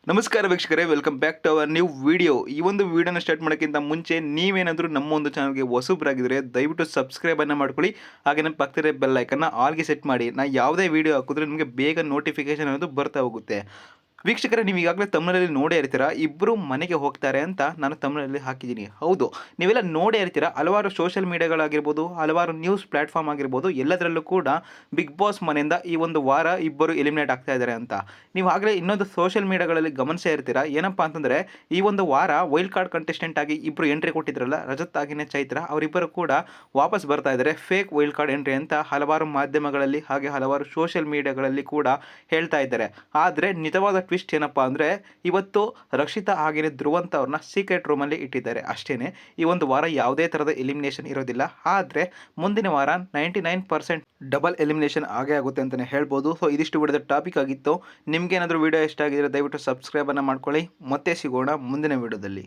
ನಮಸ್ಕಾರ ವೀಕ್ಷಕರೇ, welcome back to our new video. ಈ ಒಂದು ವಿಡಿಯೋನ ಸ್ಟಾರ್ಟ್ ಮಾಡೋಕ್ಕಿಂತ ಮುಂಚೆ ನೀವೇನಾದರೂ ನಮ್ಮ ಒಂದು ಚಾನಲ್ಗೆ ಹೊಸಬ್ರಾಗಿದ್ದರೆ ದಯವಿಟ್ಟು ಸಬ್ಸ್ಕ್ರೈಬನ್ನು ಮಾಡ್ಕೊಳ್ಳಿ. ಹಾಗೆ ನಮ್ಮ ಪಕ್ಕದ ಬೆಲ್ ಐಕನ್ನ ಆಲ್ಗೆ ಸೆಟ್ ಮಾಡಿ. ನಾನು ಯಾವುದೇ ವಿಡಿಯೋ ಹಾಕಿದ್ರೆ ನಿಮಗೆ ಬೇಗ ನೋಟಿಫಿಕೇಶನ್ ಅನ್ನೋದು ಬರ್ತಾ ಹೋಗುತ್ತೆ. ವೀಕ್ಷಕರೇ, ನೀವು ಈಗಾಗಲೇ ತಮಿಳಲ್ಲಿ ನೋಡೇ ಇರ್ತೀರಾ, ಇಬ್ಬರು ಮನೆಗೆ ಹೋಗ್ತಾರೆ ಅಂತ ನಾನು ತಮಿಳಲ್ಲಿ ಹಾಕಿದ್ದೀನಿ. ಹೌದು, ನೀವೆಲ್ಲ ನೋಡೇ ಇರ್ತೀರಾ. ಹಲವಾರು ಸೋಷಿಯಲ್ ಮೀಡಿಯಾಗಳಾಗಿರ್ಬೋದು, ಹಲವಾರು ನ್ಯೂಸ್ ಪ್ಲಾಟ್ಫಾರ್ಮ್ ಆಗಿರ್ಬೋದು, ಎಲ್ಲದರಲ್ಲೂ ಕೂಡ ಬಿಗ್ ಬಾಸ್ ಮನೆಯಿಂದ ಈ ಒಂದು ವಾರ ಇಬ್ಬರು ಎಲಿಮಿನೇಟ್ ಆಗ್ತಾ ಇದ್ದಾರೆ ಅಂತ. ನೀವು ಆಗಲೇ ಇನ್ನೊಂದು ಸೋಷಿಯಲ್ ಮೀಡಿಯಾಗಳಲ್ಲಿ ಗಮನಿಸೇ ಇರ್ತೀರಾ. ಏನಪ್ಪ ಅಂತಂದರೆ, ಈ ಒಂದು ವಾರ ವೈಲ್ಡ್ ಕಾರ್ಡ್ ಕಂಟೆಸ್ಟೆಂಟ್ ಆಗಿ ಇಬ್ಬರು ಎಂಟ್ರಿ ಕೊಟ್ಟಿದ್ರಲ್ಲ, ರಜತ್ ಆಗಿನೇ ಚೈತ್ರ, ಅವರಿಬ್ಬರು ಕೂಡ ವಾಪಸ್ ಬರ್ತಾ ಇದ್ದಾರೆ. ಫೇಕ್ ವೈಲ್ಡ್ ಕಾರ್ಡ್ ಎಂಟ್ರಿ ಅಂತ ಹಲವಾರು ಮಾಧ್ಯಮಗಳಲ್ಲಿ ಹಾಗೆ ಹಲವಾರು ಸೋಷಿಯಲ್ ಮೀಡಿಯಾಗಳಲ್ಲಿ ಕೂಡ ಹೇಳ್ತಾ ಇದ್ದಾರೆ. ಆದರೆ ನಿಜವಾದ ಟ್ವಿಸ್ಟ್ ಏನಪ್ಪ ಅಂದರೆ, ಇವತ್ತು ರಕ್ಷಿತಾ ಹಾಗೆಯೇ ಧ್ರುವಂತ ಅವ್ರನ್ನ ಸೀಕ್ರೆಟ್ ರೂಮಲ್ಲಿ ಇಟ್ಟಿದ್ದಾರೆ ಅಷ್ಟೇ. ಈ ಒಂದು ವಾರ ಯಾವುದೇ ಥರದ ಎಲಿಮಿನೇಷನ್ ಇರೋದಿಲ್ಲ. ಆದರೆ ಮುಂದಿನ ವಾರ 99% ಡಬಲ್ ಎಲಿಮಿನೇಷನ್ ಆಗೇ ಆಗುತ್ತೆ ಅಂತಲೇ ಹೇಳ್ಬೋದು. ಸೊ ಇದಿಷ್ಟು ವಿಡಿಯೋದ ಟಾಪಿಕ್ ಆಗಿತ್ತು. ನಿಮ್ಗೇನಾದರೂ ವಿಡಿಯೋ ಇಷ್ಟ ಆಗಿದ್ರೆ ದಯವಿಟ್ಟು ಸಬ್ಸ್ಕ್ರೈಬನ್ನು ಮಾಡ್ಕೊಳ್ಳಿ. ಮತ್ತೆ ಸಿಗೋಣ ಮುಂದಿನ ವಿಡಿಯೋದಲ್ಲಿ.